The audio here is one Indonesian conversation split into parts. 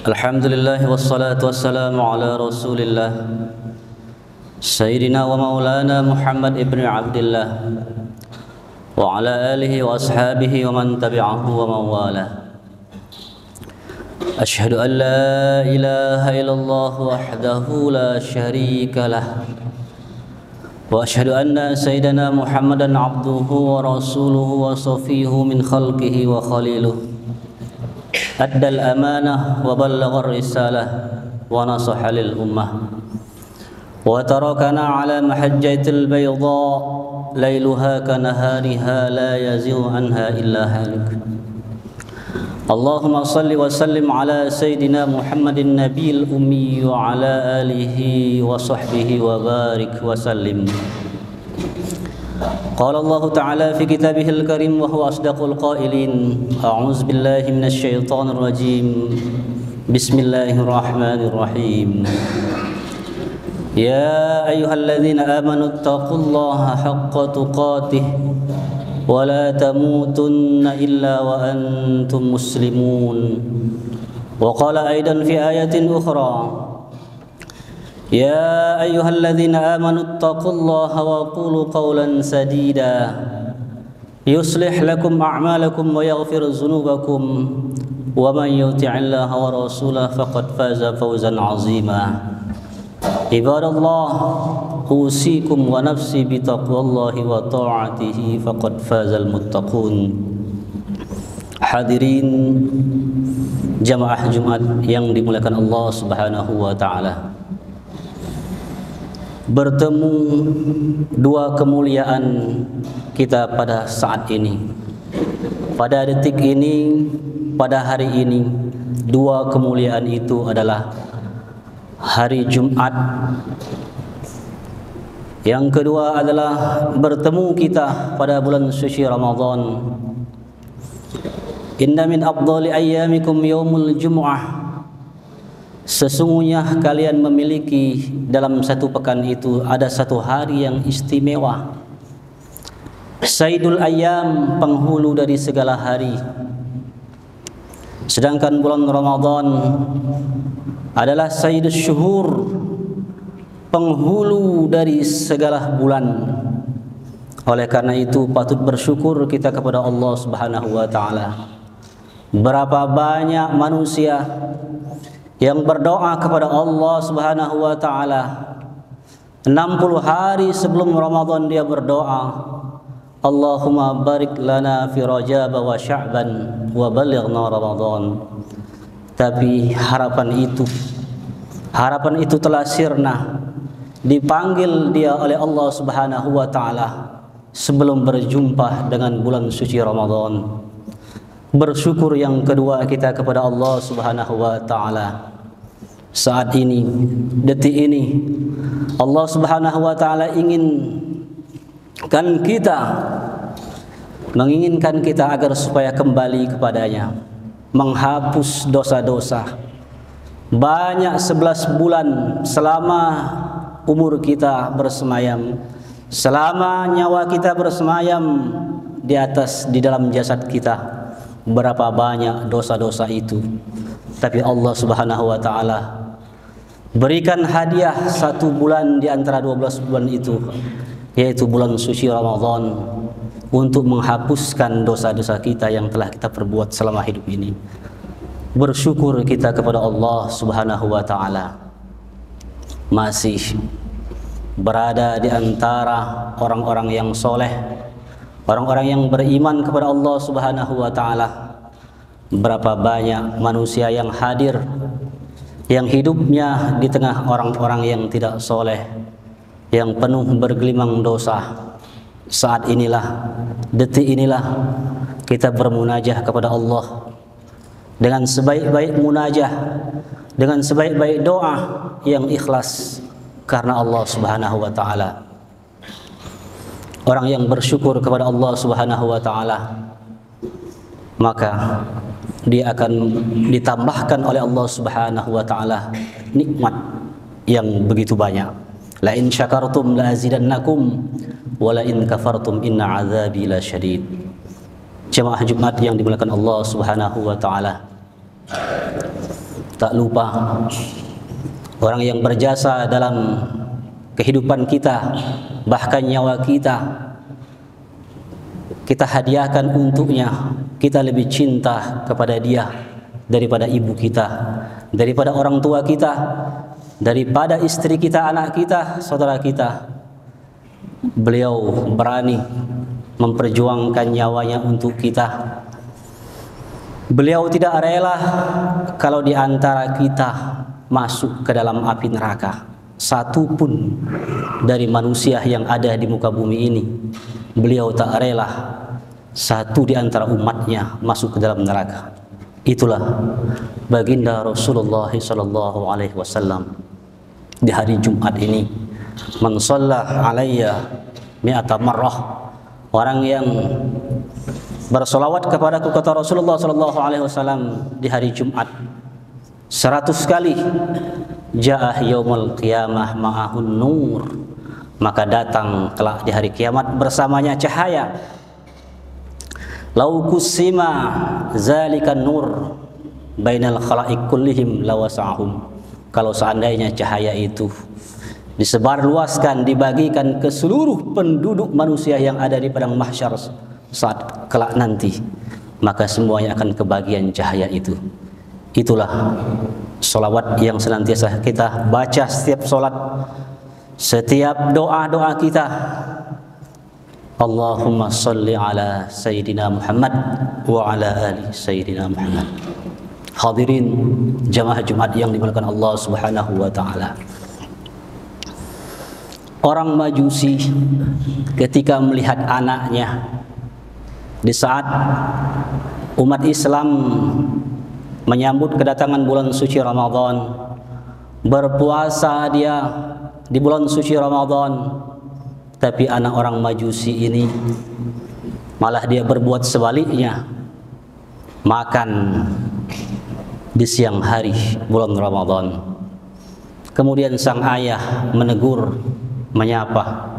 Alhamdulillah wassalatu wassalamu ala Rasulillah Sayyidina wa maulana Muhammad ibn Abdillah wa ala alihi wa ashabihi wa man tabi'ahu wa mawala. Ashhadu an la ilaha illallah wahdahu la syarika lah wa ashhadu anna sayyidana Muhammadan abduhu wa rasuluhu wa safihu min khalqihi wa khaliluh. Addal amanah wa ballaghar risalah wa nasaha lil ummah wa tarakana ala mahajjatil bayda lailuha kanahariha la yazighu anha illa halik. Allahumma salli wa sallim ala sayyidina Muhammadin nabiyil ummi wa ala alihi wa sahbihi wa barik wa sallim. قال الله تعالى في كتابه الكريم وهو أصدق القائلين أعوذ بالله من الشيطان الرجيم بسم الله الرحمن الرحيم يا أيها الذين آمنوا اتقوا الله حق تقاته ولا تموتن إلا وأنتم مسلمون وقال أيضا في آية أخرى يا أيها الذين آمنوا اتقوا الله وقولوا قولا سديدا يصلح لكم أعمالكم ويغفر ذنوبكم ومن يطع الله ورسوله فقد فاز فوزا عظيما عباد الله أوصيكم ونفسي بتقوى الله وطاعته فقد فاز المتقون. Hadirin jamaah Jumat yang dimuliakan Allah Subhanahu wa taala. Bertemu dua kemuliaan kita pada saat ini, pada detik ini, pada hari ini. Dua kemuliaan itu adalah hari Jumat. Yang kedua adalah bertemu kita pada bulan suci Ramadan. Inna min afdali ayyamikum yaumul jumu'ah. Sesungguhnya kalian memiliki dalam satu pekan itu ada satu hari yang istimewa. Sayyidul ayyam, penghulu dari segala hari. Sedangkan bulan Ramadan adalah sayyidus syuhur, penghulu dari segala bulan. Oleh karena itu patut bersyukur kita kepada Allah Subhanahu wa taala. Berapa banyak manusia yang berdoa kepada Allah Subhanahu wa taala 60 hari sebelum Ramadan, dia berdoa, Allahumma barik lana fi Rajab wa Sya'ban wa balighna Ramadan. Tapi harapan itu telah sirna, dipanggil dia oleh Allah Subhanahu wa taala sebelum berjumpa dengan bulan suci Ramadan. Bersyukur yang kedua kita kepada Allah Subhanahu wa taala. Saat ini, detik ini, Allah Subhanahu wa taala menginginkan kita agar supaya kembali kepadanya, menghapus dosa-dosa. Banyak 11 bulan selama umur kita bersemayam, selama nyawa kita bersemayam di dalam jasad kita, berapa banyak dosa-dosa itu. Tapi Allah Subhanahu wa taala berikan hadiah 1 bulan di antara 12 bulan itu, yaitu bulan suci Ramadan, untuk menghapuskan dosa-dosa kita yang telah kita perbuat selama hidup ini. Bersyukur kita kepada Allah Subhanahu wa taala masih berada di antara orang-orang yang soleh, orang-orang yang beriman kepada Allah Subhanahu wa taala. Berapa banyak manusia yang hadir, yang hidupnya di tengah orang-orang yang tidak soleh, yang penuh bergelimang dosa. Saat inilah, detik inilah kita bermunajah kepada Allah dengan sebaik-baik munajah, dengan sebaik-baik doa yang ikhlas karena Allah Subhanahu wa taala. Orang yang bersyukur kepada Allah Subhanahu wa taala, maka dia akan ditambahkan oleh Allah Subhanahu wa taala nikmat yang begitu banyak. La in syakartum la azidannakum wa la in kafartum inna azabi lasyadid. Jemaah Jumat yang dimuliakan Allah Subhanahu wa taala, tak lupa orang yang berjasa dalam kehidupan kita, bahkan nyawa kita hadiahkan untuknya. Kita lebih cinta kepada dia daripada ibu kita, daripada orang tua kita, daripada istri kita, anak kita, saudara kita. Beliau berani memperjuangkan nyawanya untuk kita. Beliau tidak rela kalau di antara kita masuk ke dalam api neraka. Satu pun dari manusia yang ada di muka bumi ini, beliau tak rela satu di antara umatnya masuk ke dalam neraka. Itulah baginda Rasulullah sallallahu alaihi wasallam di hari Jumat ini. Man shalla alayya mi'ata marrah, orang yang bersolawat kepadaku, kata Rasulullah sallallahu alaihi wasallam, di hari Jumat 100 kali, ja'ah yaumul qiyamah ma'ahun nur, maka datang kelak di hari kiamat bersamanya cahaya. Lau kusima zalikan nur bainal khalaiq kullihim lawasa'hum, kalau seandainya cahaya itu disebarluaskan, dibagikan ke seluruh penduduk manusia yang ada di padang mahsyar saat kelak nanti, maka semuanya akan kebagian cahaya itu. Itulah solawat yang senantiasa kita baca setiap solat, setiap doa-doa kita. Allahumma salli ala Sayyidina Muhammad wa ala ali Sayyidina Muhammad. Hadirin jamaah Jumat yang dimuliakan Allah Subhanahu wa taala. Orang Majusi ketika melihat anaknya di saat umat Islam menyambut kedatangan bulan suci Ramadan, berpuasa dia di bulan suci Ramadan, tapi anak orang Majusi ini malah dia berbuat sebaliknya, makan di siang hari bulan Ramadan. Kemudian sang ayah menegur, menyapa,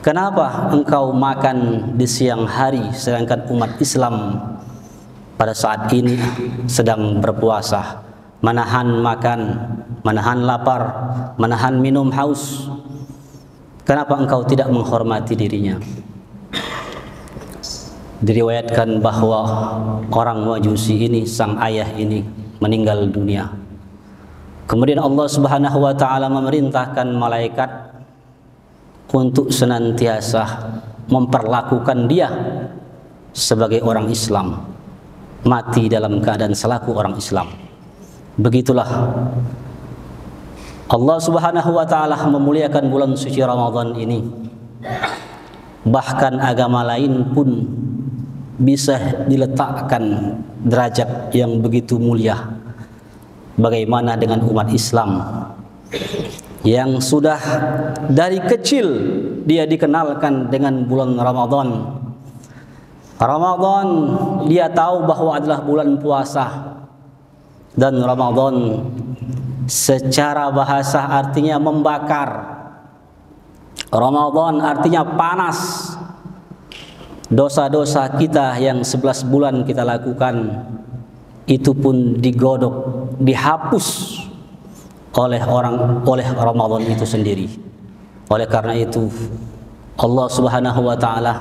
kenapa engkau makan di siang hari sedangkan umat Islam pada saat ini sedang berpuasa, menahan makan, menahan lapar, menahan minum haus? Kenapa engkau tidak menghormati dirinya? Diriwayatkan bahwa orang Majusi ini, sang ayah ini, meninggal dunia. Kemudian Allah Subhanahu wa taala memerintahkan malaikat untuk senantiasa memperlakukan dia sebagai orang Islam, mati dalam keadaan selaku orang Islam. Begitulah Allah Subhanahu wa taala memuliakan bulan suci Ramadan ini. Bahkan agama lain pun bisa diletakkan derajat yang begitu mulia. Bagaimana dengan umat Islam yang sudah dari kecil dia dikenalkan dengan bulan Ramadan. Ramadan dia tahu bahwa adalah bulan puasa, dan Ramadan secara bahasa artinya membakar. Ramadan artinya panas. Dosa-dosa kita yang 11 bulan kita lakukan itu pun digodok, dihapus oleh Ramadan itu sendiri. Oleh karena itu Allah Subhanahu wa taala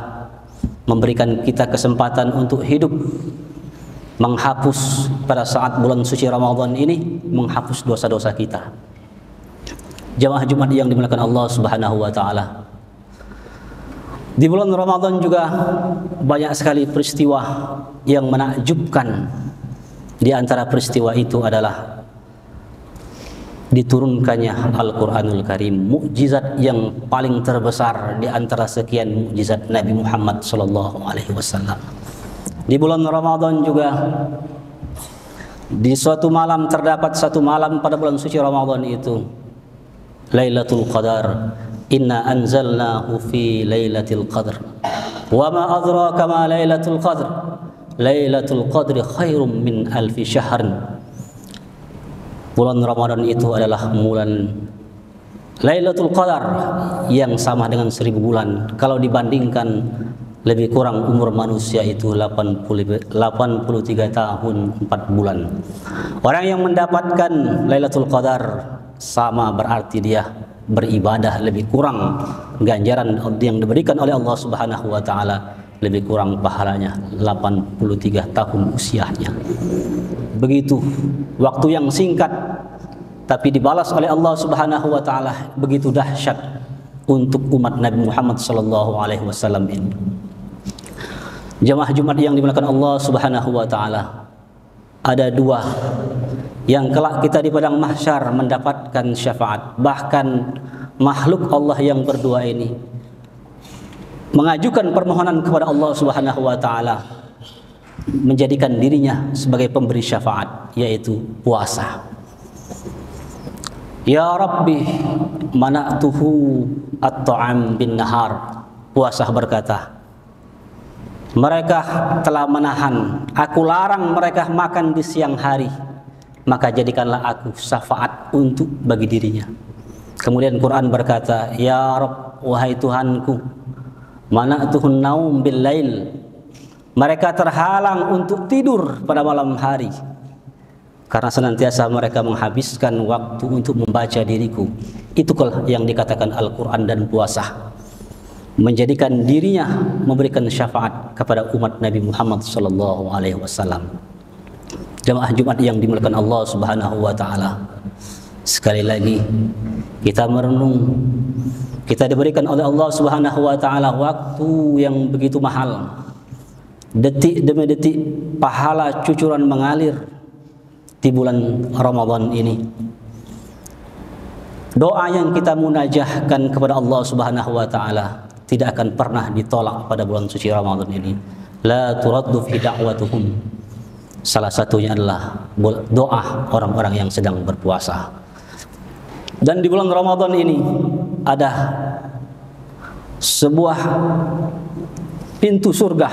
memberikan kita kesempatan untuk hidup, menghapus pada saat bulan suci Ramadan ini, menghapus dosa-dosa kita. Jamaah Jumat yang dimuliakan Allah Subhanahu wa taala, di bulan Ramadan juga banyak sekali peristiwa yang menakjubkan. Di antara peristiwa itu adalah diturunkannya Al-Quranul Karim, mukjizat yang paling terbesar di antara sekian mukjizat Nabi Muhammad sallallahu alaihi wasallam. Di bulan Ramadan juga Di suatu malam terdapat satu malam pada bulan suci Ramadan itu Lailatul Qadar. Inna anzalnahu fi Lailatul Qadr. Wa ma adraka ma Lailatul Qadr. Lailatul Qadri khairum min alfi syahrin. Bulan Ramadan itu adalah bulan Lailatul Qadar yang sama dengan 1000 bulan. Kalau dibandingkan lebih kurang umur manusia itu 83 tahun 4 bulan. Orang yang mendapatkan Lailatul Qadar sama berarti dia beribadah lebih kurang, ganjaran yang diberikan oleh Allah Subhanahu wa taala lebih kurang pahalanya 83 tahun usianya. Begitu waktu yang singkat tapi dibalas oleh Allah Subhanahu wa taala begitu dahsyat untuk umat Nabi Muhammad sallallahu alaihi wasallam ini. Jemaah Jumat yang dimuliakan Allah Subhanahu wa taala, ada dua yang kelak kita di padang mahsyar mendapatkan syafaat. Bahkan makhluk Allah yang berdua ini mengajukan permohonan kepada Allah Subhanahu wa taala menjadikan dirinya sebagai pemberi syafaat, yaitu puasa. Ya Rabbi mana'tuhu at-ta'am bin nahar. Puasa berkata, mereka telah menahan, aku larang mereka makan di siang hari, maka jadikanlah aku syafaat untuk bagi dirinya. Kemudian Quran berkata, ya Rabb, wahai Tuhanku, mana'tuhun naum bil lail. Mereka terhalang untuk tidur pada malam hari karena senantiasa mereka menghabiskan waktu untuk membaca diriku. Itulah yang dikatakan Al-Quran dan puasa, menjadikan dirinya memberikan syafaat kepada umat Nabi Muhammad sallallahu alaihi wasallam. Jemaah Jumat yang dimuliakan Allah Subhanahu wa taala, sekali lagi kita merenung, kita diberikan oleh Allah Subhanahu wa taala waktu yang begitu mahal. Detik demi detik pahala cucuran mengalir di bulan Ramadan ini. Doa yang kita munajahkan kepada Allah Subhanahu wa taala tidak akan pernah ditolak pada bulan suci Ramadan ini. La turaddu fi da'watuhum. Salah satunya adalah doa orang-orang yang sedang berpuasa. Dan di bulan Ramadan ini ada sebuah pintu surga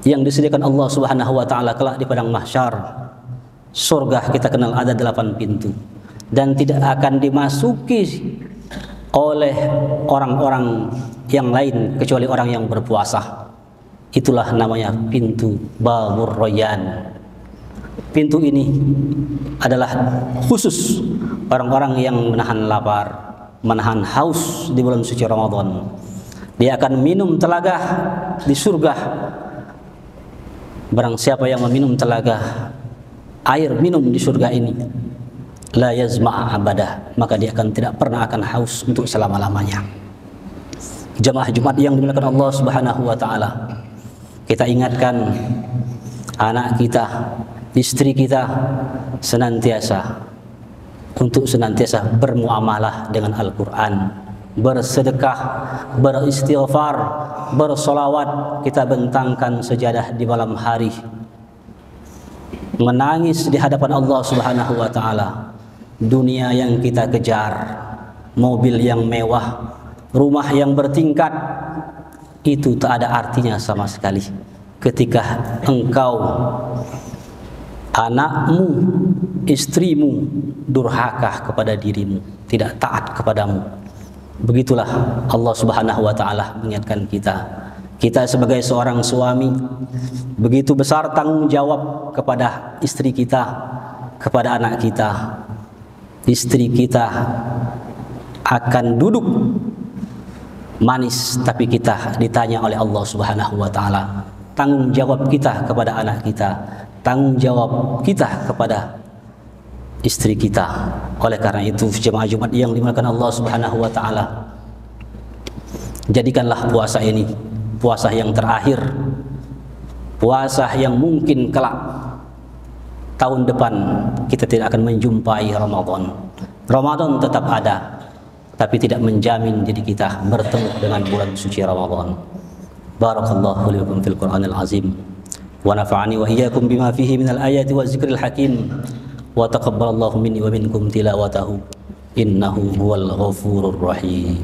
yang disediakan Allah Subhanahu wa taala kelak di padang mahsyar. Surga kita kenal ada 8 pintu dan tidak akan dimasuki oleh orang-orang yang lain kecuali orang yang berpuasa. Itulah namanya pintu Babur Rayyan. Pintu ini adalah khusus orang-orang yang menahan lapar, menahan haus di bulan suci Ramadan. Dia akan minum telaga di surga. Barang siapa yang meminum telaga air minum di surga ini, la yazma' abadah, maka dia akan tidak pernah akan haus untuk selama-lamanya. Jemaah Jumat yang dimuliakan Allah Subhanahu wa taala, kita ingatkan anak kita, istri kita senantiasa bermuamalah dengan Al-Quran, bersedekah, beristighfar, bersolawat. Kita bentangkan sejadah di malam hari, menangis di hadapan Allah Subhanahu wa taala. Dunia yang kita kejar, mobil yang mewah, rumah yang bertingkat, itu tak ada artinya sama sekali ketika engkau, anakmu, istrimu durhaka kepada dirimu, tidak taat kepadamu. Begitulah Allah Subhanahu wa taala mengingatkan kita. Kita sebagai seorang suami begitu besar tanggung jawab kepada istri kita, kepada anak kita. Istri kita akan duduk manis, tapi kita ditanya oleh Allah Subhanahu wa taala. Tanggung jawab kita kepada anak kita, tanggung jawab kita kepada istri kita. Oleh karena itu, jemaah Jumat yang dimuliakan Allah Subhanahu wa taala, jadikanlah puasa ini puasa yang terakhir, puasa yang mungkin kelak tahun depan kita tidak akan menjumpai Ramadan. Ramadan tetap ada, tapi tidak menjamin diri kita bertemu dengan bulan suci Ramadan. Barakallahu lakum fil Qur'anil azim wa nafa'ani wa iyyakum bima fihi minal ayati wa zikril hakim wa taqabbalallahu minni wa minkum tilawatahu innahu huwal ghafurur rahim.